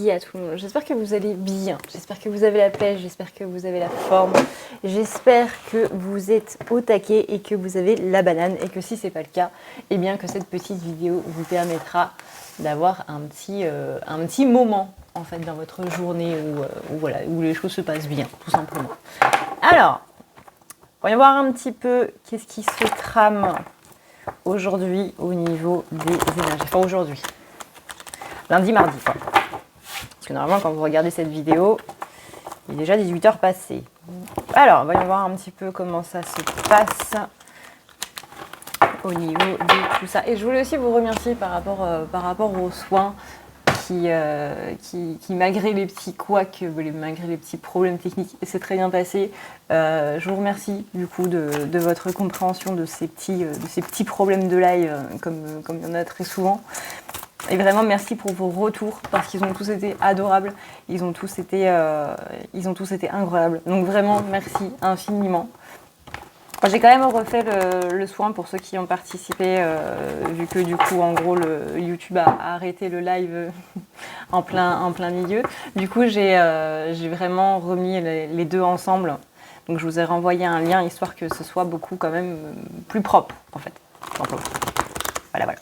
midi à tout le monde. J'espère que vous allez bien, j'espère que vous avez la pêche, j'espère que vous avez la forme, j'espère que vous êtes au taquet et que vous avez la banane et que si ce n'est pas le cas, eh bien que cette petite vidéo vous permettra d'avoir un petit moment en fait dans votre journée où les choses se passent bien, tout simplement. Alors, voyons voir un petit peu qu'est-ce qui se trame aujourd'hui au niveau des énergies. Enfin aujourd'hui. Lundi, mardi, quoi. Parce que normalement, quand vous regardez cette vidéo, il est déjà 18h passées. Alors, voyons voir un petit peu comment ça se passe au niveau de tout ça. Et je voulais aussi vous remercier par rapport aux soins qui malgré les petits couacs, malgré les petits problèmes techniques, c'est très bien passé. Je vous remercie du coup de votre compréhension de ces petits problèmes de live, comme il y en a très souvent. Et vraiment merci pour vos retours parce qu'ils ont tous été adorables, ils ont tous été incroyables. Donc vraiment merci infiniment. J'ai quand même refait le soin pour ceux qui ont participé, vu que du coup en gros le YouTube a arrêté le live en plein milieu. Du coup j'ai vraiment remis les deux ensemble. Donc je vous ai renvoyé un lien histoire que ce soit beaucoup quand même plus propre en fait. Voilà.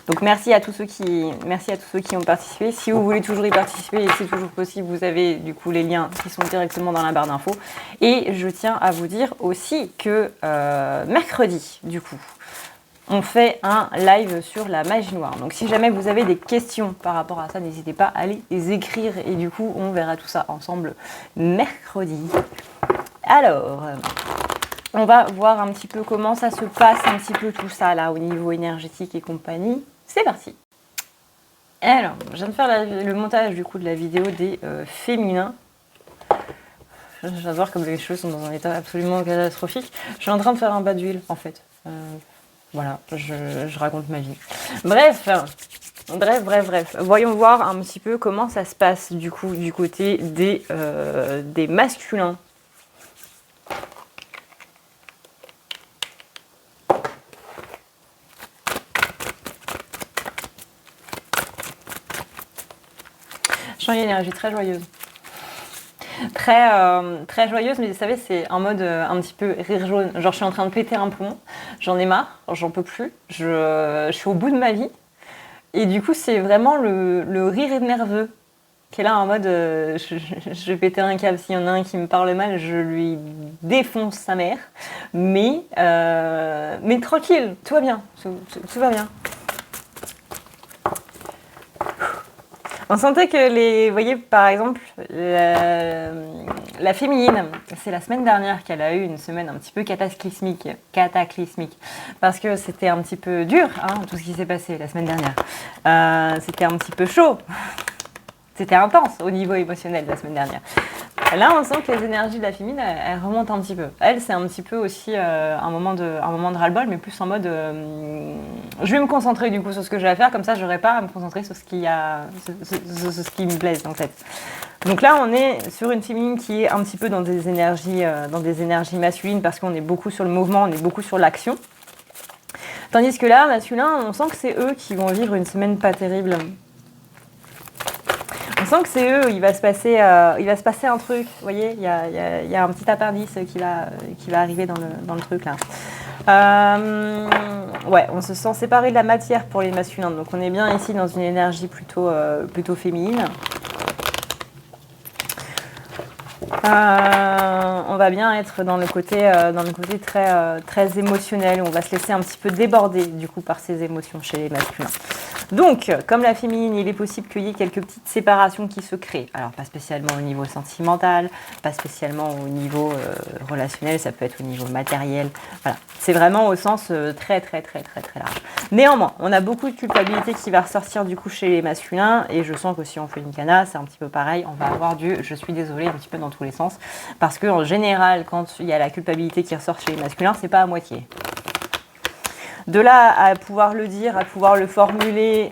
Donc merci à tous ceux qui ont participé. Si vous voulez toujours y participer et c'est toujours possible, vous avez du coup les liens qui sont directement dans la barre d'infos. Et je tiens à vous dire aussi que mercredi, du coup, on fait un live sur la magie noire. Donc si jamais vous avez des questions par rapport à ça, n'hésitez pas à les écrire. Et du coup, on verra tout ça ensemble mercredi. Alors, on va voir un petit peu comment ça se passe, un petit peu tout ça là au niveau énergétique et compagnie. C'est parti. Alors, je viens de faire le montage du coup de la vidéo des féminins. J'adore comme les cheveux sont dans un état absolument catastrophique. Je suis en train de faire un bas d'huile en fait. Voilà, je raconte ma vie. Bref. Voyons voir un petit peu comment ça se passe du coup du côté des masculins. Je sens une énergie très joyeuse. Très joyeuse, mais vous savez, c'est en mode un petit peu rire jaune. Genre, je suis en train de péter un poumon, j'en ai marre, j'en peux plus, je suis au bout de ma vie. Et du coup, c'est vraiment le rire nerveux qui est là en mode je vais péter un câble. S'il y en a un qui me parle mal, je lui défonce sa mère. Mais tranquille, tout va bien, tout va bien. On sentait que vous voyez, par exemple, la féminine, c'est la semaine dernière qu'elle a eu une semaine un petit peu cataclysmique, parce que c'était un petit peu dur, hein, tout ce qui s'est passé la semaine dernière. C'était un petit peu chaud, c'était intense au niveau émotionnel la semaine dernière. Là, on sent que les énergies de la féminine, elles remontent un petit peu. Elle, c'est un petit peu aussi un moment de ras-le-bol, mais plus en mode je vais me concentrer du coup sur ce que j'ai à faire, comme ça, j'aurai pas à me concentrer sur ce qui me plaise en fait. Donc là, on est sur une féminine qui est un petit peu dans des énergies masculines parce qu'on est beaucoup sur le mouvement, on est beaucoup sur l'action. Tandis que là, masculin, on sent que c'est eux qui vont vivre une semaine pas terrible. On sent que c'est eux, il va se passer un truc, vous voyez, il y a un petit appendice qui va arriver dans le truc là. Ouais, on se sent séparé de la matière pour les masculins, donc on est bien ici dans une énergie plutôt féminine. On va bien être dans le côté très émotionnel, où on va se laisser un petit peu déborder du coup par ces émotions chez les masculins. Donc, comme la féminine, il est possible qu'il y ait quelques petites séparations qui se créent. Alors, pas spécialement au niveau sentimental, pas spécialement au niveau relationnel, ça peut être au niveau matériel. Voilà, c'est vraiment au sens très large. Néanmoins, on a beaucoup de culpabilité qui va ressortir du coup chez les masculins, et je sens que si on fait une cana, c'est un petit peu pareil, on va avoir du « je suis désolée » un petit peu dans tous les sens, parce qu'en général, quand il y a la culpabilité qui ressort chez les masculins, c'est pas à moitié. De là à pouvoir le dire, à pouvoir le formuler,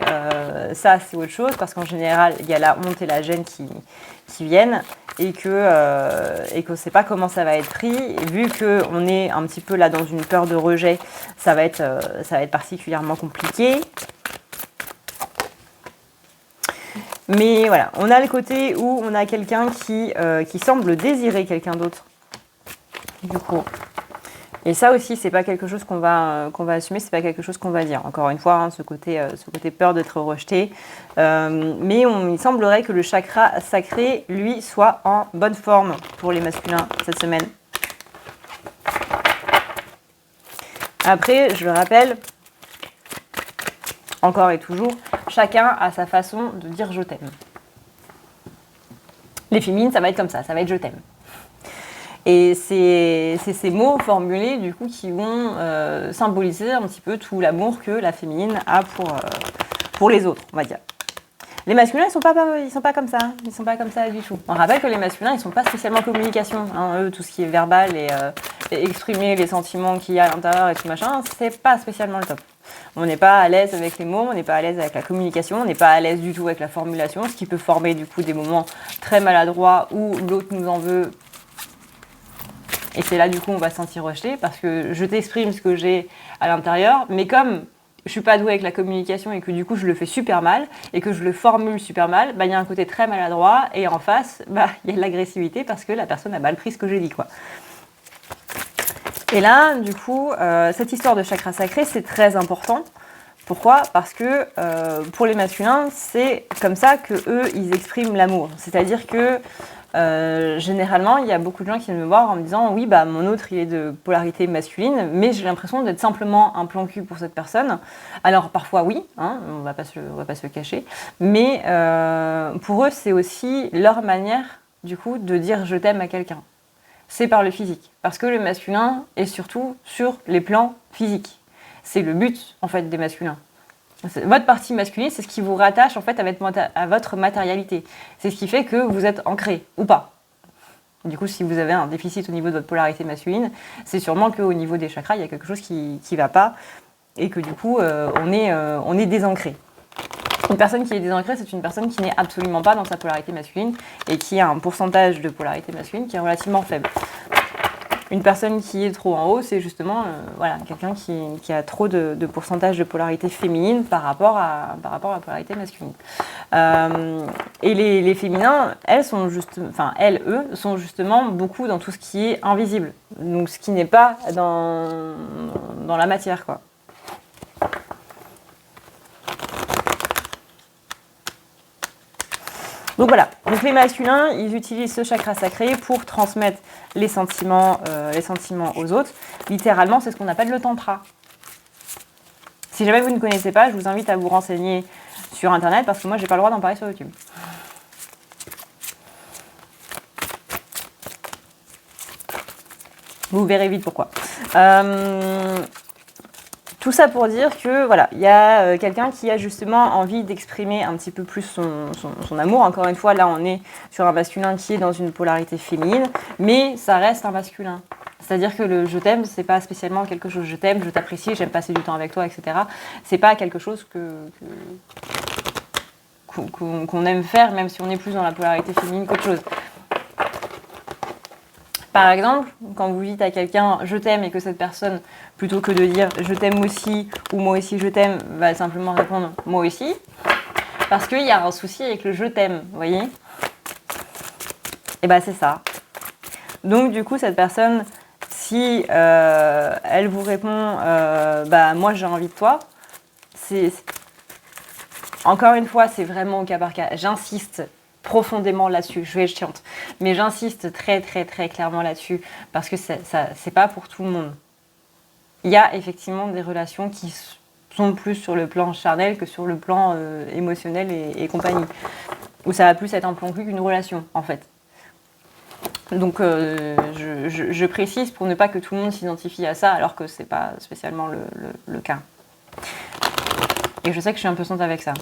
ça c'est autre chose, parce qu'en général, il y a la honte et la gêne qui viennent, et qu'on ne sait pas comment ça va être pris. Et vu qu'on est un petit peu là dans une peur de rejet, ça va être particulièrement compliqué. Mais voilà, on a le côté où on a quelqu'un qui semble désirer quelqu'un d'autre. Du coup. Et ça aussi, c'est pas quelque chose qu'on va assumer, c'est pas quelque chose qu'on va dire. Encore une fois, hein, ce côté peur d'être rejeté. Mais il semblerait que le chakra sacré, lui, soit en bonne forme pour les masculins cette semaine. Après, je le rappelle, encore et toujours, chacun a sa façon de dire je t'aime. Les féminines, ça va être comme ça va être je t'aime. Et c'est ces mots formulés du coup qui vont symboliser un petit peu tout l'amour que la féminine a pour les autres, on va dire. Les masculins, ils sont pas comme ça. Ils sont pas comme ça du tout. On rappelle que les masculins, ils sont pas spécialement communication. Hein. Eux, tout ce qui est verbal et exprimer les sentiments qu'il y a à l'intérieur et tout machin, c'est pas spécialement le top. On n'est pas à l'aise avec les mots, on n'est pas à l'aise avec la communication, on n'est pas à l'aise du tout avec la formulation, ce qui peut former du coup des moments très maladroits où l'autre nous en veut. Et c'est là du coup on va se sentir rejeté parce que je t'exprime ce que j'ai à l'intérieur, mais comme je suis pas douée avec la communication et que du coup je le fais super mal et que je le formule super mal, bah il y a un côté très maladroit et en face, bah il y a de l'agressivité parce que la personne a mal pris ce que j'ai dit quoi. Et là, du coup, cette histoire de chakra sacré, c'est très important. Pourquoi ? Parce que pour les masculins, c'est comme ça que eux, ils expriment l'amour. C'est-à-dire que généralement, il y a beaucoup de gens qui viennent me voir en me disant « Oui, bah mon autre, il est de polarité masculine, mais j'ai l'impression d'être simplement un plan cul pour cette personne. » Alors parfois oui, hein, on va pas se le cacher, mais pour eux, c'est aussi leur manière, du coup, de dire « je t'aime » à quelqu'un. C'est par le physique. Parce que le masculin est surtout sur les plans physiques. C'est le but, en fait, des masculins. Votre partie masculine, c'est ce qui vous rattache, en fait, à votre matérialité. C'est ce qui fait que vous êtes ancré, ou pas. Du coup, si vous avez un déficit au niveau de votre polarité masculine, c'est sûrement qu'au niveau des chakras, il y a quelque chose qui ne va pas, et que du coup, on est désancré. Une personne qui est désancrée, c'est une personne qui n'est absolument pas dans sa polarité masculine et qui a un pourcentage de polarité masculine qui est relativement faible. Une personne qui est trop en haut, c'est justement voilà, quelqu'un qui a trop de pourcentage de polarité féminine par rapport à la polarité masculine. Et les féminins, eux, sont justement beaucoup dans tout ce qui est invisible. Donc ce qui n'est pas dans la matière, quoi. Donc voilà, donc les masculins, ils utilisent ce chakra sacré pour transmettre les sentiments aux autres. Littéralement, c'est ce qu'on appelle le tantra. Si jamais vous ne connaissez pas, je vous invite à vous renseigner sur Internet parce que moi, j'ai pas le droit d'en parler sur YouTube. Vous verrez vite pourquoi. Tout ça pour dire que voilà, il y a quelqu'un qui a justement envie d'exprimer un petit peu plus son amour. Encore une fois, là, on est sur un masculin qui est dans une polarité féminine, mais ça reste un masculin. C'est-à-dire que le je t'aime, c'est pas spécialement quelque chose je t'aime, je t'apprécie, j'aime passer du temps avec toi, etc. C'est pas quelque chose qu'on aime faire, même si on est plus dans la polarité féminine qu'autre chose. Par exemple, quand vous dites à quelqu'un « je t'aime » et que cette personne, plutôt que de dire « je t'aime aussi » ou « moi aussi je t'aime », va simplement répondre « moi aussi », parce qu'il y a un souci avec le « je t'aime », vous voyez ? Et bien c'est ça. Donc du coup, cette personne, si elle vous répond « bah moi j'ai envie de toi », encore une fois, c'est vraiment au cas par cas. J'insiste profondément là-dessus, je vais être chiante, mais j'insiste très très très clairement là-dessus parce que c'est pas pour tout le monde. Il y a effectivement des relations qui sont plus sur le plan charnel que sur le plan émotionnel et compagnie, où ça va plus être un plan cul qu'une relation en fait. Donc je précise pour ne pas que tout le monde s'identifie à ça alors que c'est pas spécialement le cas. Et je sais que je suis un peu sainte avec ça,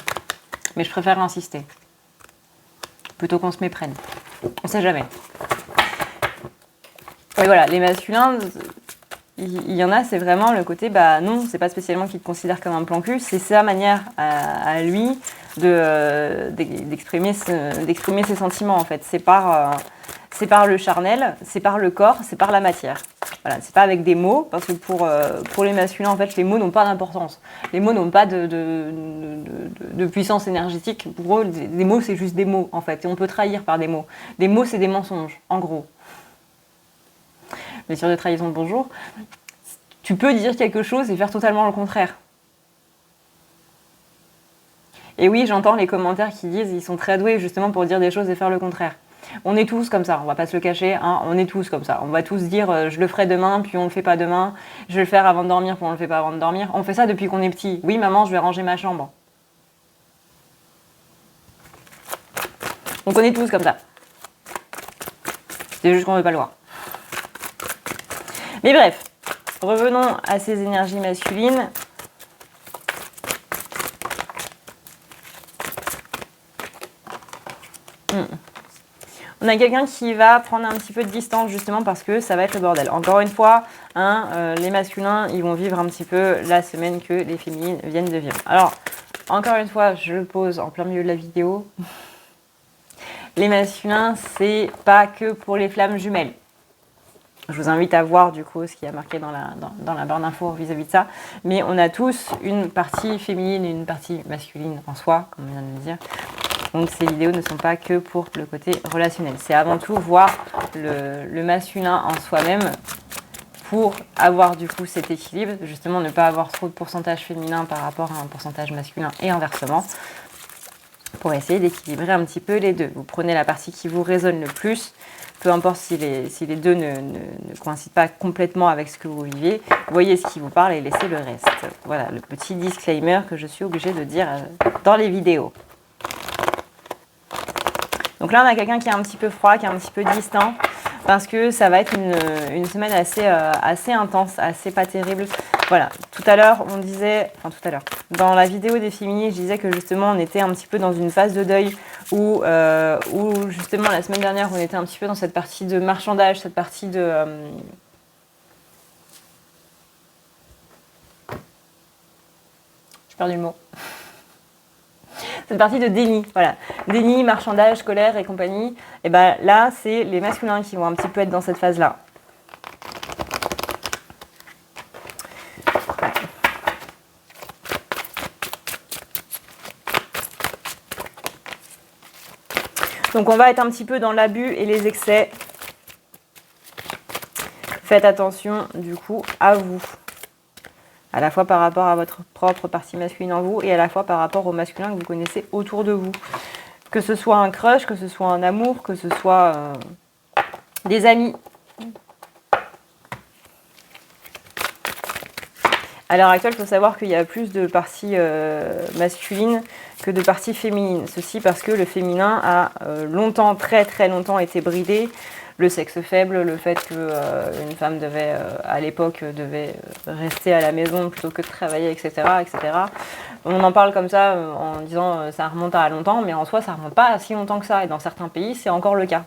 mais je préfère insister. Plutôt qu'on se méprenne. On sait jamais. Et voilà, les masculins, il y en a, c'est vraiment le côté, bah non, c'est pas spécialement qu'il te considère comme un plan cul, c'est sa manière à lui d'exprimer ses sentiments en fait. C'est par le charnel, c'est par le corps, c'est par la matière. Voilà, c'est pas avec des mots, parce que pour les masculins, en fait, les mots n'ont pas d'importance. Les mots n'ont pas de puissance énergétique. Pour eux, des mots, c'est juste des mots, en fait. Et on peut trahir par des mots. Des mots, c'est des mensonges, en gros. Mais sur de trahison, bonjour. Tu peux dire quelque chose et faire totalement le contraire. Et oui, j'entends les commentaires qui disent ils sont très doués justement pour dire des choses et faire le contraire. On est tous comme ça, on va pas se le cacher, hein, on est tous comme ça. On va tous dire je le ferai demain, puis on le fait pas demain. Je vais le faire avant de dormir, puis on le fait pas avant de dormir. On fait ça depuis qu'on est petit. Oui, maman, je vais ranger ma chambre. Donc on est tous comme ça. C'est juste qu'on veut pas le voir. Mais bref, revenons à ces énergies masculines. On a quelqu'un qui va prendre un petit peu de distance justement parce que ça va être le bordel. Encore une fois, hein, les masculins, ils vont vivre un petit peu la semaine que les féminines viennent de vivre. Alors, encore une fois, je le pose en plein milieu de la vidéo. Les masculins, c'est pas que pour les flammes jumelles. Je vous invite à voir du coup ce qui a marqué dans la barre d'infos vis-à-vis de ça. Mais on a tous une partie féminine et une partie masculine en soi, comme on vient de le dire. Donc ces vidéos ne sont pas que pour le côté relationnel. C'est avant tout voir le masculin en soi-même pour avoir du coup cet équilibre. Justement ne pas avoir trop de pourcentage féminin par rapport à un pourcentage masculin et inversement. Pour essayer d'équilibrer un petit peu les deux. Vous prenez la partie qui vous résonne le plus. Peu importe si les deux ne coïncident pas complètement avec ce que vous vivez. Voyez ce qui vous parle et laissez le reste. Voilà le petit disclaimer que je suis obligée de dire dans les vidéos. Donc là, on a quelqu'un qui est un petit peu froid, qui est un petit peu distant, parce que ça va être une semaine assez intense, assez pas terrible. Voilà, tout à l'heure, on disait, enfin tout à l'heure, dans la vidéo des féminines, je disais que justement, on était un petit peu dans une phase de deuil où justement, la semaine dernière, on était un petit peu dans cette partie de marchandage, cette partie de... J'ai perdu le mot. Cette partie de déni, voilà. Déni, marchandage, colère et compagnie. Et ben là, c'est les masculins qui vont un petit peu être dans cette phase-là. Ouais. Donc on va être un petit peu dans l'abus et les excès. Faites attention du coup à vous. À la fois par rapport à votre propre partie masculine en vous et à la fois par rapport au masculin que vous connaissez autour de vous. Que ce soit un crush, que ce soit un amour, que ce soit des amis. À l'heure actuelle, il faut savoir qu'il y a plus de parties masculines que de parties féminines. Ceci parce que le féminin a longtemps, très très longtemps été bridé. Le sexe faible, le fait qu'une femme devait, à l'époque, devait rester à la maison plutôt que de travailler, etc., etc. On en parle comme ça en disant ça remonte à longtemps, mais en soi, ça remonte pas à si longtemps que ça. Et dans certains pays, c'est encore le cas.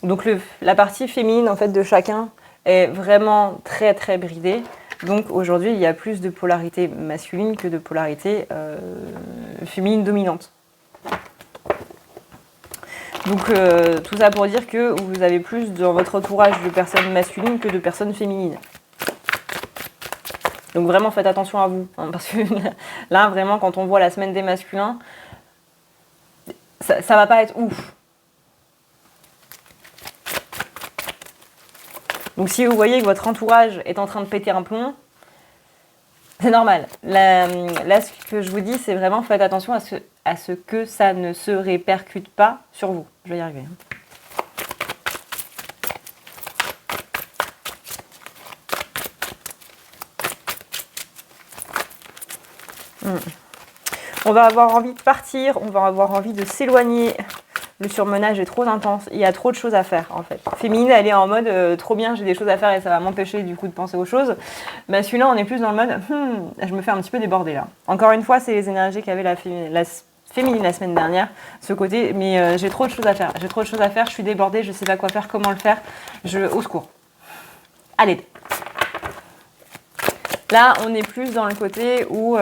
Donc la partie féminine en fait, de chacun est vraiment très très bridée. Donc aujourd'hui, il y a plus de polarité masculine que de polarité féminine dominante. Donc tout ça pour dire que vous avez plus dans votre entourage de personnes masculines que de personnes féminines. Donc vraiment faites attention à vous. Hein, parce que là, vraiment, quand on voit la semaine des masculins, ça va pas être ouf. Donc si vous voyez que votre entourage est en train de péter un plomb, c'est normal. Là, ce que je vous dis, c'est vraiment faites attention à ce que ça ne se répercute pas sur vous. Je vais y arriver. On va avoir envie de partir, on va avoir envie de s'éloigner. Le surmenage est trop intense, il y a trop de choses à faire en fait. Féminine, elle est en mode trop bien, j'ai des choses à faire et ça va m'empêcher du coup de penser aux choses. Masculin, on est plus dans le mode je me fais un petit peu déborder là. Encore une fois, c'est les énergies qu'avait la féminine la semaine dernière, ce côté, mais j'ai trop de choses à faire. J'ai trop de choses à faire, je suis débordée, je sais pas quoi faire, comment le faire, au secours. À l'aide. Là, on est plus dans le côté où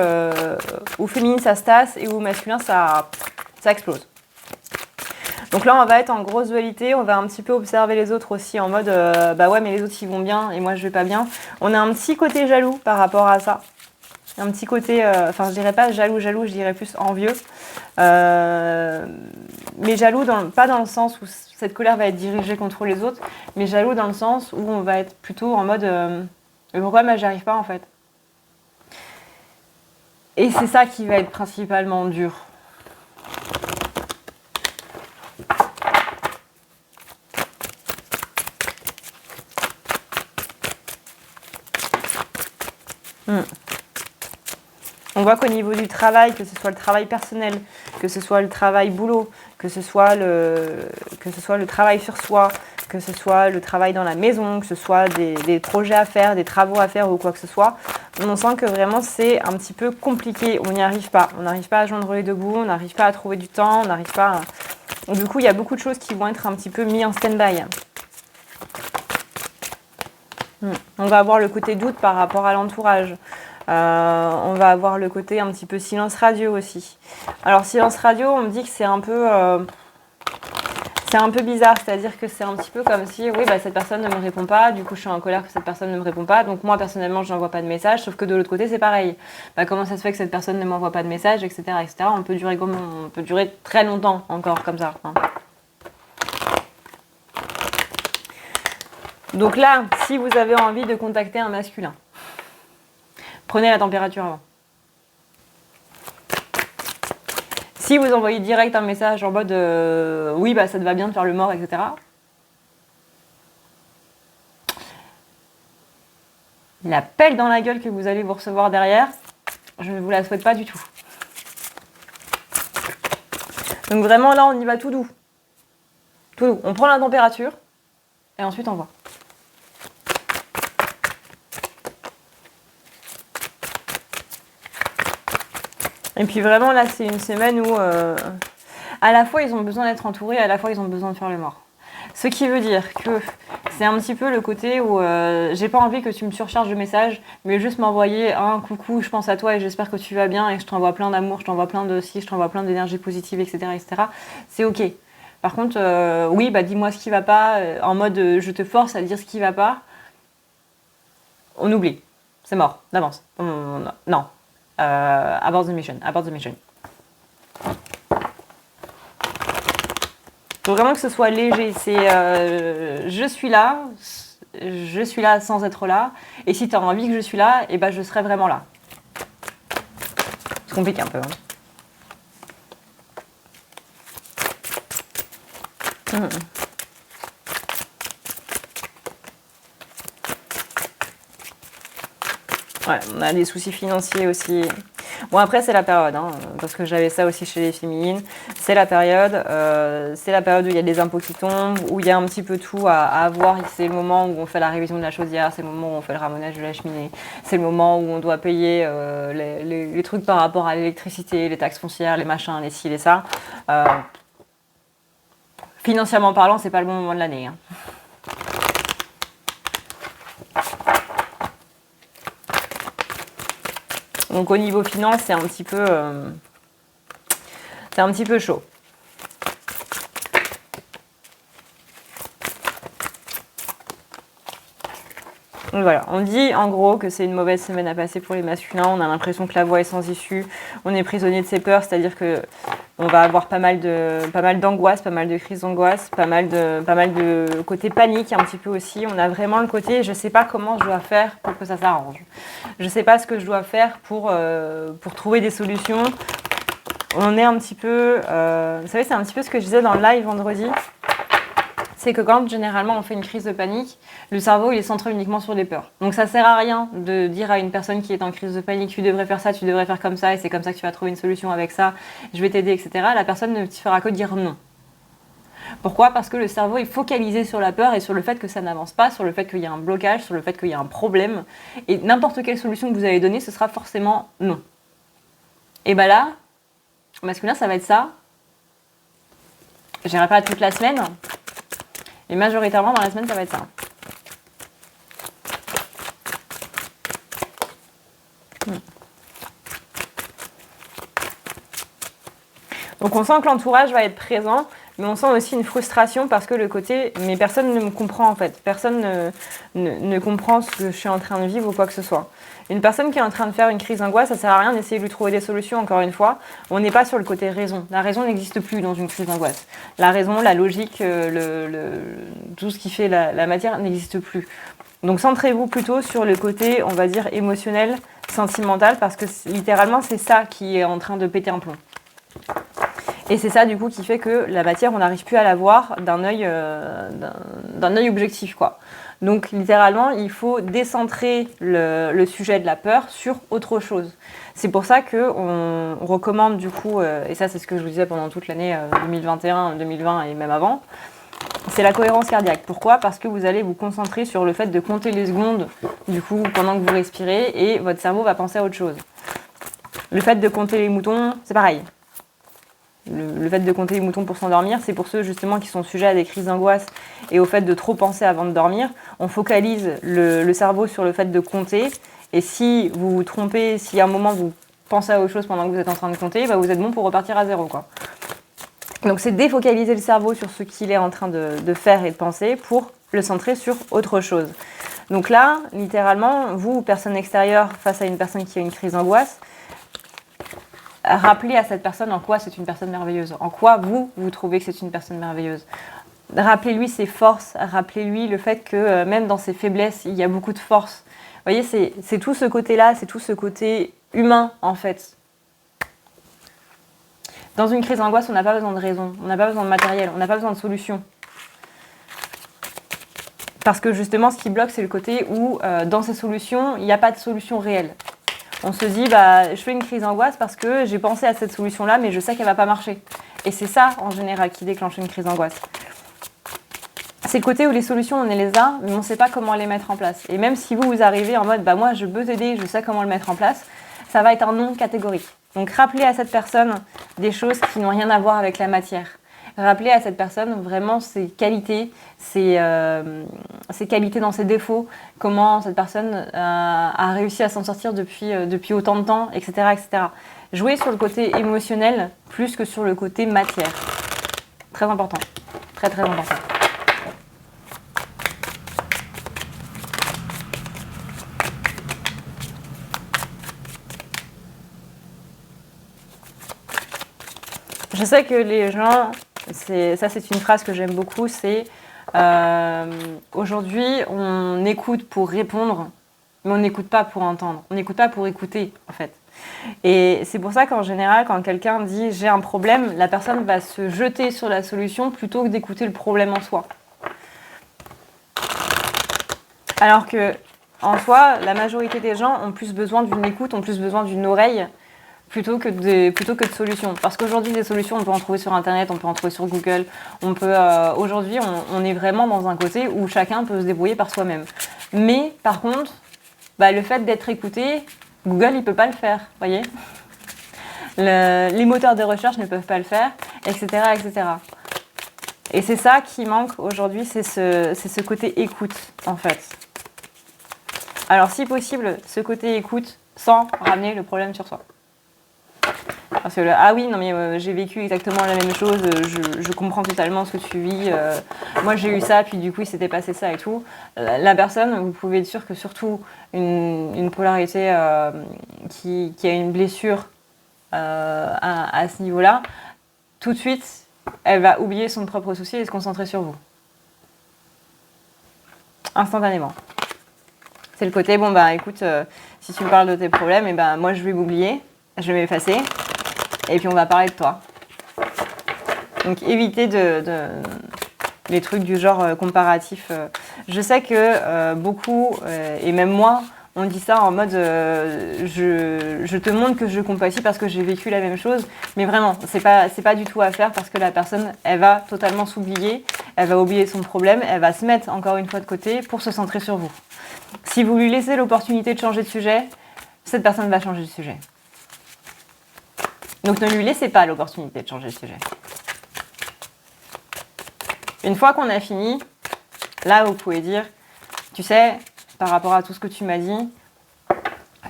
féminine ça se tasse et où masculin ça explose. Donc là, on va être en grosse dualité. On va un petit peu observer les autres aussi en mode bah ouais, mais les autres ils vont bien et moi je vais pas bien. On a un petit côté jaloux par rapport à ça. Un petit côté, enfin je dirais pas jaloux, je dirais plus envieux. Mais jaloux, pas dans le sens où cette colère va être dirigée contre les autres, mais jaloux dans le sens où on va être plutôt en mode pourquoi moi j'y arrive pas en fait. Et c'est ça qui va être principalement dur. On voit qu'au niveau du travail, que ce soit le travail personnel, que ce soit le travail boulot, que ce soit le travail sur soi, que ce soit le travail dans la maison, que ce soit des projets à faire, des travaux à faire ou quoi que ce soit, on sent que vraiment c'est un petit peu compliqué, on n'y arrive pas. On n'arrive pas à joindre les deux bouts, on n'arrive pas à trouver du temps, on n'arrive pas à... Du coup, il y a beaucoup de choses qui vont être un petit peu mis en stand-by. On va avoir le côté doute par rapport à l'entourage. On va avoir le côté un petit peu silence radio aussi. Alors silence radio, on me dit que c'est un peu bizarre, c'est-à-dire que c'est un petit peu comme si oui bah cette personne ne me répond pas, du coup je suis en colère que cette personne ne me répond pas, donc moi personnellement je n'envoie pas de message, sauf que de l'autre côté c'est pareil. Bah, comment ça se fait que cette personne ne m'envoie pas de message, etc., etc. On peut durer très longtemps encore comme ça. Hein. Donc là, si vous avez envie de contacter un masculin, prenez la température avant. Si vous envoyez direct un message en mode oui, bah ça te va bien de faire le mort, etc. La pelle dans la gueule que vous allez vous recevoir derrière, je ne vous la souhaite pas du tout. Donc vraiment là, on y va tout doux. Tout doux. On prend la température et ensuite on voit. Et puis vraiment là, c'est une semaine où à la fois ils ont besoin d'être entourés, à la fois ils ont besoin de faire le mort. Ce qui veut dire que c'est un petit peu le côté où j'ai pas envie que tu me surcharges de messages, mais juste m'envoyer un coucou, je pense à toi et j'espère que tu vas bien et que je t'envoie plein d'amour, je t'envoie plein de si, je t'envoie plein d'énergie positive, etc., etc. C'est ok. Par contre, oui, bah dis-moi ce qui va pas, en mode je te force à dire ce qui va pas. On oublie. C'est mort, d'avance. Non. Abort the mission. Faut vraiment que ce soit léger. C'est je suis là sans être là. Et si tu as envie que je suis là, et ben je serai vraiment là. C'est compliqué un peu. Hein. Ouais, on a des soucis financiers aussi. Bon, après, c'est la période, hein, parce que j'avais ça aussi chez les féminines. C'est la période où il y a des impôts qui tombent, où il y a un petit peu tout à avoir. C'est le moment où on fait la révision de la chaudière, c'est le moment où on fait le ramonage de la cheminée, c'est le moment où on doit payer les trucs par rapport à l'électricité, les taxes foncières, les machins, les ci, les ça. Financièrement parlant, c'est pas le bon moment de l'année. Hein. Donc au niveau finance, c'est un petit peu chaud. Donc voilà, on dit en gros que c'est une mauvaise semaine à passer pour les masculins. On a l'impression que la voie est sans issue. On est prisonnier de ses peurs, c'est-à-dire que on va avoir pas mal d'angoisse, pas mal de crises d'angoisse, pas mal de côté panique un petit peu aussi. On a vraiment le côté je sais pas comment je dois faire pour que ça s'arrange. Je sais pas ce que je dois faire pour trouver des solutions. On est un petit peu... vous savez, c'est un petit peu ce que je disais dans le live vendredi. C'est que quand généralement on fait une crise de panique, le cerveau il est centré uniquement sur les peurs. Donc ça sert à rien de dire à une personne qui est en crise de panique tu devrais faire ça, tu devrais faire comme ça et c'est comme ça que tu vas trouver une solution avec ça, je vais t'aider, etc. La personne ne te fera que dire non. Pourquoi ? Parce que le cerveau est focalisé sur la peur et sur le fait que ça n'avance pas, sur le fait qu'il y a un blocage, sur le fait qu'il y a un problème. Et n'importe quelle solution que vous allez donner, ce sera forcément non. Et bien là, masculin, ça va être ça. Je n'irai pas toute la semaine, mais majoritairement dans la semaine, ça va être ça. Donc on sent que l'entourage va être présent, mais on sent aussi une frustration parce que le côté « mais personne ne me comprend en fait, personne ne comprend ce que je suis en train de vivre ou quoi que ce soit ». Une personne qui est en train de faire une crise d'angoisse, ça sert à rien d'essayer de lui trouver des solutions, encore une fois. On n'est pas sur le côté raison. La raison n'existe plus dans une crise d'angoisse. La raison, la logique, tout ce qui fait la matière n'existe plus. Donc centrez-vous plutôt sur le côté, on va dire, émotionnel, sentimental, parce que littéralement, c'est ça qui est en train de péter un plomb. Et c'est ça, du coup, qui fait que la matière, on n'arrive plus à la voir d'un œil objectif, quoi. Donc, littéralement, il faut décentrer le sujet de la peur sur autre chose. C'est pour ça qu'on recommande, du coup, et ça, c'est ce que je vous disais pendant toute l'année 2021, 2020 et même avant, c'est la cohérence cardiaque. Pourquoi ? Parce que vous allez vous concentrer sur le fait de compter les secondes, du coup, pendant que vous respirez, et votre cerveau va penser à autre chose. Le fait de compter les moutons, c'est pareil. Le fait de compter les moutons pour s'endormir, c'est pour ceux justement qui sont sujets à des crises d'angoisse et au fait de trop penser avant de dormir. On focalise le cerveau sur le fait de compter, et si vous vous trompez, si à un moment vous pensez à autre chose pendant que vous êtes en train de compter, bah vous êtes bon pour repartir à zéro, quoi. Donc c'est défocaliser le cerveau sur ce qu'il est en train de faire et de penser pour le centrer sur autre chose. Donc là, littéralement, vous, personne extérieure, face à une personne qui a une crise d'angoisse, rappelez à cette personne en quoi c'est une personne merveilleuse, en quoi vous trouvez que c'est une personne merveilleuse. Rappelez-lui ses forces, rappelez-lui le fait que même dans ses faiblesses, il y a beaucoup de force. Vous voyez, c'est tout ce côté-là, c'est tout ce côté humain, en fait. Dans une crise d'angoisse, on n'a pas besoin de raison, on n'a pas besoin de matériel, on n'a pas besoin de solution. Parce que justement, ce qui bloque, c'est le côté où, dans ces solutions, il n'y a pas de solution réelle. On se dit, bah, je fais une crise d'angoisse parce que j'ai pensé à cette solution-là, mais je sais qu'elle ne va pas marcher. Et c'est ça, en général, qui déclenche une crise d'angoisse. C'est le côté où les solutions, on les a, mais on ne sait pas comment les mettre en place. Et même si vous arrivez en mode, bah, moi, je peux t'aider, je sais comment le mettre en place, ça va être un non catégorique. Donc, rappelez à cette personne des choses qui n'ont rien à voir avec la matière. Rappelez à cette personne vraiment ses qualités, ses qualités dans ses défauts, comment cette personne a réussi à s'en sortir depuis autant de temps, etc., etc. Jouez sur le côté émotionnel plus que sur le côté matière. Très important. Très, très important. Je sais que les gens... Ça, c'est une phrase que j'aime beaucoup, c'est aujourd'hui, on écoute pour répondre, mais on n'écoute pas pour entendre. On n'écoute pas pour écouter, en fait. Et c'est pour ça qu'en général, quand quelqu'un dit « j'ai un problème », la personne va se jeter sur la solution plutôt que d'écouter le problème en soi. Alors que, en soi, la majorité des gens ont plus besoin d'une écoute, ont plus besoin d'une oreille, plutôt que de solutions. Parce qu'aujourd'hui, des solutions, on peut en trouver sur Internet, on peut en trouver sur Google. Aujourd'hui, on est vraiment dans un côté où chacun peut se débrouiller par soi-même. Mais, par contre, le fait d'être écouté, Google, il ne peut pas le faire, voyez. Les moteurs de recherche ne peuvent pas le faire, etc., etc. Et c'est ça qui manque aujourd'hui, c'est ce côté écoute, en fait. Alors, si possible, ce côté écoute sans ramener le problème sur soi. Parce que ah oui, non mais j'ai vécu exactement la même chose, je comprends totalement ce que tu vis, moi j'ai eu ça, puis du coup il s'était passé ça et tout. La personne, vous pouvez être sûr que surtout une polarité qui a une blessure à ce niveau-là, tout de suite, elle va oublier son propre souci et se concentrer sur vous. Instantanément. C'est le côté, bon bah écoute, si tu me parles de tes problèmes, et ben moi je vais m'oublier, je vais m'effacer. Et puis on va parler de toi. Donc évitez les trucs du genre comparatif. Je sais que beaucoup, et même moi, on dit ça en mode je te montre que je compatis parce que j'ai vécu la même chose. Mais vraiment, c'est pas du tout à faire parce que la personne, elle va totalement s'oublier, elle va oublier son problème, elle va se mettre encore une fois de côté pour se centrer sur vous. Si vous lui laissez l'opportunité de changer de sujet, cette personne va changer de sujet. Donc ne lui laissez pas l'opportunité de changer de sujet. Une fois qu'on a fini, là vous pouvez dire, tu sais, par rapport à tout ce que tu m'as dit,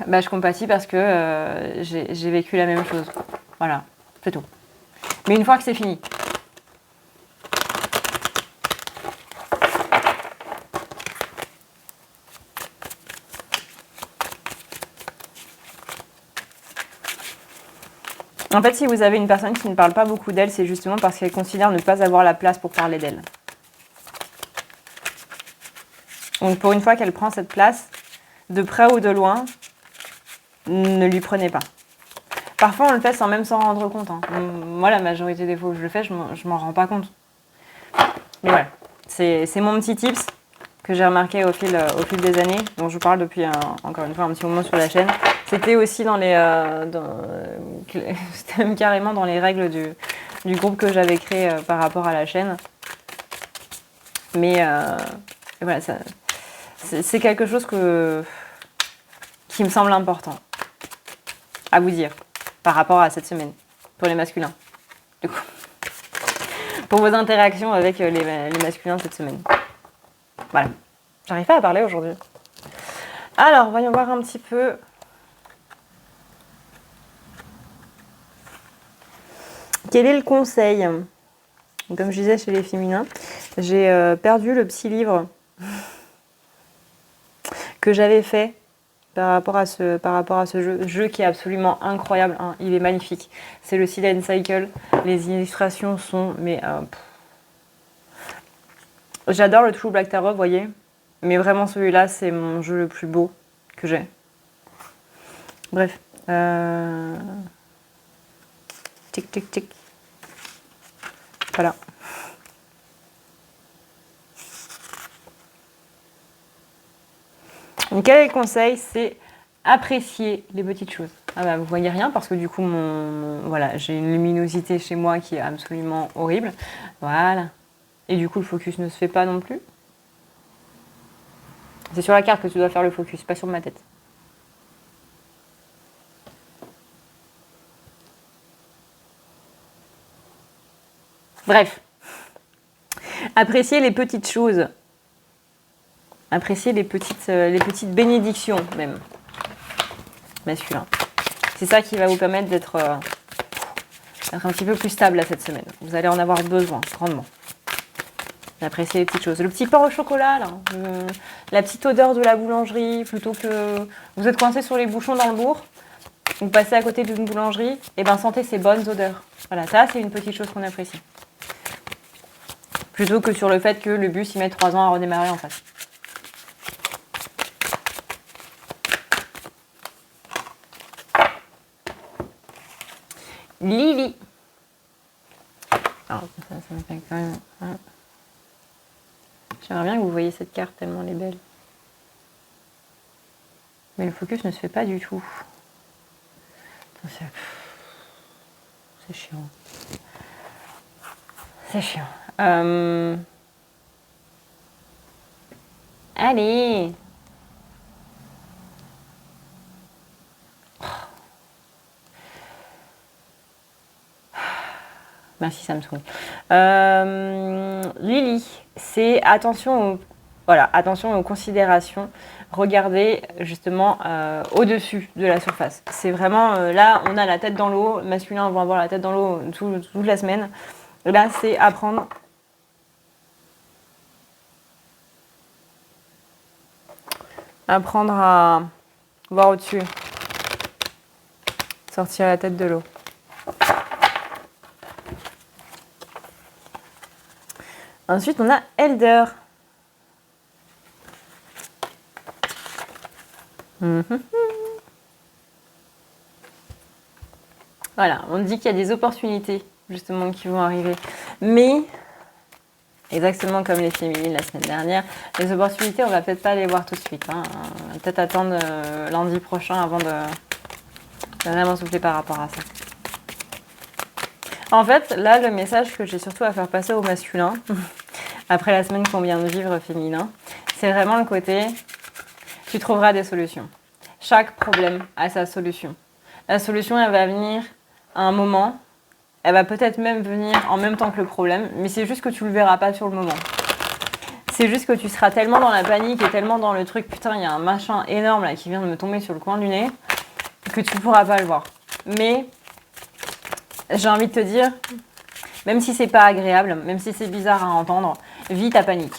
je compatis parce que j'ai vécu la même chose. Voilà, c'est tout. Mais une fois que c'est fini, En fait, si vous avez une personne qui ne parle pas beaucoup d'elle, c'est justement parce qu'elle considère ne pas avoir la place pour parler d'elle. Donc pour une fois qu'elle prend cette place, de près ou de loin, ne lui prenez pas. Parfois, on le fait sans même s'en rendre compte. Hein. Moi, la majorité des fois où je le fais, je m'en rends pas compte. Mais voilà, c'est mon petit tips que j'ai remarqué au fil des années, dont je vous parle depuis, encore une fois, un petit moment sur la chaîne. C'était aussi dans les... c'était même carrément dans les règles du groupe que j'avais créé par rapport à la chaîne. Mais voilà, c'est quelque chose qui me semble important à vous dire par rapport à cette semaine, pour les masculins. Du coup, pour vos interactions avec les masculins cette semaine. Voilà. J'arrive pas à parler aujourd'hui. Alors, voyons voir un petit peu. Quel est le conseil? Comme je disais chez les féminins, j'ai perdu le petit livre que j'avais fait par rapport à ce jeu qui est absolument incroyable. Hein. Il est magnifique. C'est le Silent Cycle. Les illustrations sont... mais j'adore le True Black Tarot, vous voyez. Mais vraiment, celui-là, c'est mon jeu le plus beau que j'ai. Bref. Tic, tic, tic. Voilà. Donc, quel est le conseil? C'est apprécier les petites choses. Ah bah, vous voyez rien parce que du coup, voilà, j'ai une luminosité chez moi qui est absolument horrible. Voilà. Et du coup, le focus ne se fait pas non plus. C'est sur la carte que tu dois faire le focus, pas sur ma tête. Bref. Appréciez les petites choses. Appréciez les petites bénédictions, même. Masculin. C'est ça qui va vous permettre d'être un petit peu plus stable là, cette semaine. Vous allez en avoir besoin, grandement. Appréciez les petites choses. Le petit pain au chocolat, là, la petite odeur de la boulangerie, plutôt que vous êtes coincé sur les bouchons dans le bourg, vous passez à côté d'une boulangerie, et bien sentez ces bonnes odeurs. Voilà, ça c'est une petite chose qu'on apprécie. Plutôt que sur le fait que le bus il met 3 ans à redémarrer en face. Lily. Alors, ça me fait quand même... Hein. J'aimerais bien que vous voyiez cette carte tellement elle est belle. Mais le focus ne se fait pas du tout. C'est chiant. C'est chiant. Allez. Merci, ça me saoule. Lily, c'est attention aux considérations. Regardez justement au-dessus de la surface. C'est vraiment, là, on a la tête dans l'eau. Masculins vont avoir la tête dans l'eau toute la semaine. Là, c'est apprendre à voir au-dessus. Sortir la tête de l'eau. Ensuite, on a Elder. Voilà, on dit qu'il y a des opportunités justement qui vont arriver. Mais, exactement comme les féminines la semaine dernière, les opportunités, on va peut-être pas les voir tout de suite. Hein. On va peut-être attendre lundi prochain avant de vraiment souffler par rapport à ça. En fait, là, le message que j'ai surtout à faire passer au masculin, après la semaine qu'on vient de vivre féminin, c'est vraiment le côté, tu trouveras des solutions. Chaque problème a sa solution. La solution, elle va venir à un moment, elle va peut-être même venir en même temps que le problème, mais c'est juste que tu ne le verras pas sur le moment. C'est juste que tu seras tellement dans la panique et tellement dans le truc, putain, il y a un machin énorme là qui vient de me tomber sur le coin du nez, que tu ne pourras pas le voir. Mais j'ai envie de te dire, même si c'est pas agréable, même si c'est bizarre à entendre, vis ta panique.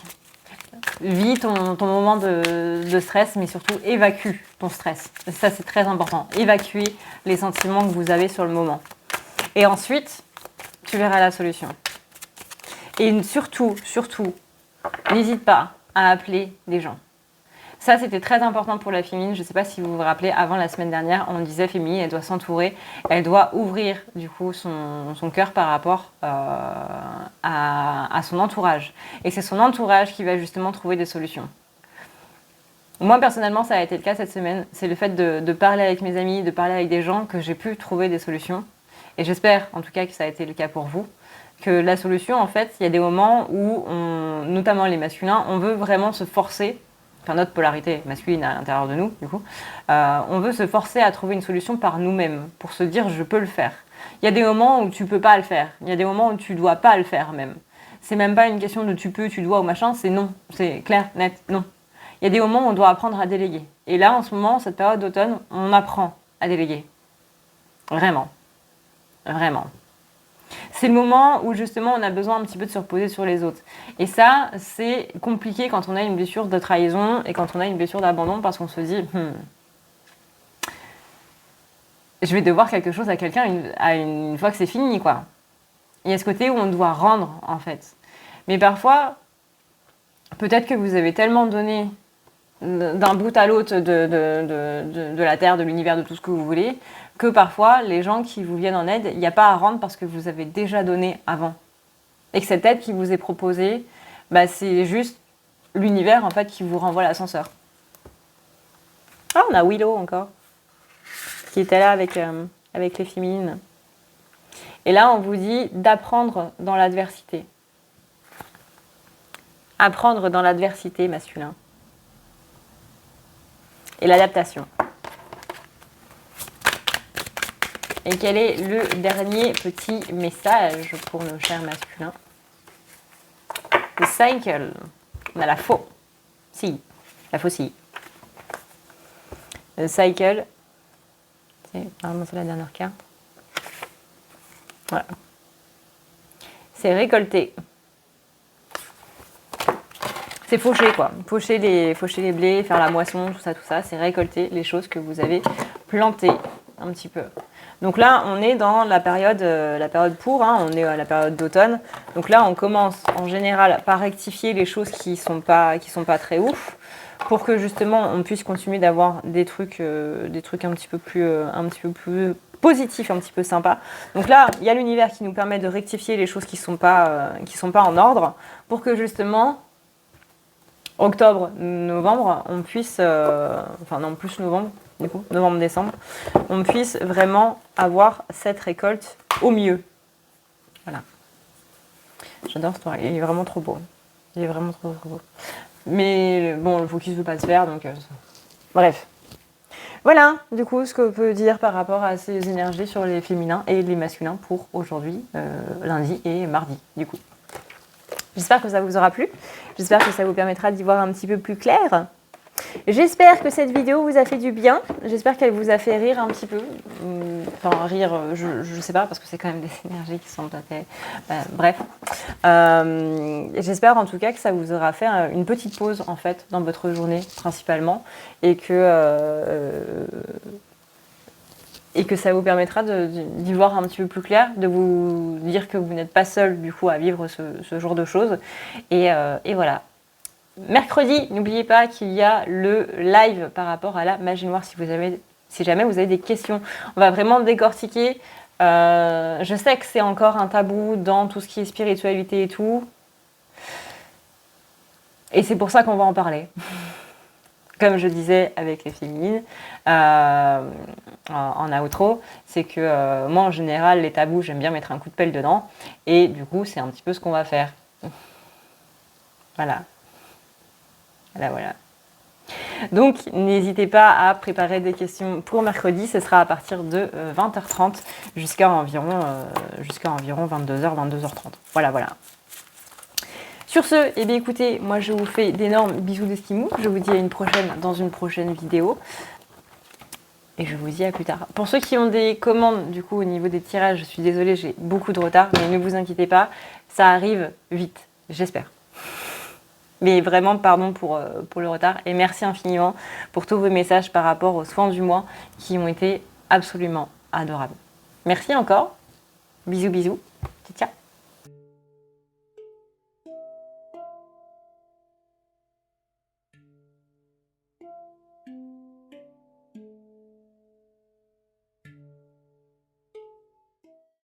Vis ton moment de stress, mais surtout évacue ton stress. Ça, c'est très important. Évacuer les sentiments que vous avez sur le moment. Et ensuite, tu verras la solution. Et surtout, n'hésite pas à appeler des gens. Ça, c'était très important pour la féminine. Je ne sais pas si vous vous rappelez, avant la semaine dernière, on disait féminine, elle doit s'entourer, elle doit ouvrir du coup son cœur par rapport à son entourage. Et c'est son entourage qui va justement trouver des solutions. Moi, personnellement, ça a été le cas cette semaine. C'est le fait de parler avec mes amis, de parler avec des gens que j'ai pu trouver des solutions. Et j'espère, en tout cas, que ça a été le cas pour vous. Que la solution, en fait, il y a des moments où, notamment les masculins, on veut vraiment se forcer, enfin notre polarité masculine à l'intérieur de nous, du coup, on veut se forcer à trouver une solution par nous-mêmes, pour se dire je peux le faire. Il y a des moments où tu peux pas le faire, il y a des moments où tu dois pas le faire même. C'est même pas une question de tu peux, tu dois ou machin, c'est non, c'est clair, net, non. Il y a des moments où on doit apprendre à déléguer. Et là, en ce moment, cette période d'automne, on apprend à déléguer. Vraiment. Vraiment. C'est le moment où justement on a besoin un petit peu de se reposer sur les autres. Et ça, c'est compliqué quand on a une blessure de trahison et quand on a une blessure d'abandon parce qu'on se dit je vais devoir quelque chose à quelqu'un une fois que c'est fini, quoi. Il y a ce côté où on doit rendre, en fait. Mais parfois, peut-être que vous avez tellement donné d'un bout à l'autre de la Terre, de l'univers, de tout ce que vous voulez, que parfois, les gens qui vous viennent en aide, il n'y a pas à rendre parce que vous avez déjà donné avant. Et que cette aide qui vous est proposée, bah, c'est juste l'univers, en fait, qui vous renvoie l'ascenseur. Ah, on a Willow encore, qui était là avec les féminines. Et là, on vous dit d'apprendre dans l'adversité. Apprendre dans l'adversité masculin. Et l'adaptation. Et quel est le dernier petit message pour nos chers masculins? Le cycle. On a la faux. Si. La faucille. Le cycle. Normalement, c'est la dernière carte. Voilà. C'est récolter. C'est faucher, quoi. Faucher les blés, faire la moisson, tout ça. C'est récolter les choses que vous avez plantées un petit peu. Donc là, on est dans la période pour, on est à la période d'automne. Donc là, on commence en général par rectifier les choses qui sont pas très ouf, pour que justement on puisse continuer d'avoir des trucs un petit peu plus positifs, un petit peu sympas. Donc là, il y a l'univers qui nous permet de rectifier les choses qui sont pas en ordre, pour que justement octobre, novembre, on puisse, plus novembre, du coup, novembre-décembre, on puisse vraiment avoir cette récolte au mieux. Voilà. J'adore ce tour, il est vraiment trop beau. Il est vraiment trop beau. Mais bon, le focus ne veut pas se faire, donc... Bref. Voilà, du coup, ce qu'on peut dire par rapport à ces énergies sur les féminins et les masculins pour aujourd'hui, lundi et mardi, du coup. J'espère que ça vous aura plu. J'espère que ça vous permettra d'y voir un petit peu plus clair. J'espère que cette vidéo vous a fait du bien. J'espère qu'elle vous a fait rire un petit peu. Enfin, rire, je sais pas, parce que c'est quand même des énergies qui sont peut-être... bref. J'espère en tout cas que ça vous aura fait une petite pause, en fait, dans votre journée, principalement. Et que ça vous permettra d'y voir un petit peu plus clair, de vous dire que vous n'êtes pas seul, du coup, à vivre ce genre de choses. Et voilà. Mercredi, n'oubliez pas qu'il y a le live par rapport à la magie noire, si jamais vous avez des questions. On va vraiment décortiquer. Je sais que c'est encore un tabou dans tout ce qui est spiritualité et tout. Et c'est pour ça qu'on va en parler. Comme je disais avec les féminines en outro, c'est que moi en général les tabous j'aime bien mettre un coup de pelle dedans et du coup c'est un petit peu ce qu'on va faire. Voilà. Voilà. Donc n'hésitez pas à préparer des questions pour mercredi, ce sera à partir de 20h30 jusqu'à environ 22h, 22h30. Voilà. Sur ce, eh bien écoutez, moi je vous fais d'énormes bisous d'Esquimaux. Je vous dis à une prochaine dans une prochaine vidéo. Et je vous dis à plus tard. Pour ceux qui ont des commandes du coup au niveau des tirages, je suis désolée, j'ai beaucoup de retard, mais ne vous inquiétez pas, ça arrive vite, j'espère. Mais vraiment, pardon pour le retard et merci infiniment pour tous vos messages par rapport aux soins du mois qui ont été absolument adorables. Merci encore Bisous, bisous. Ciao.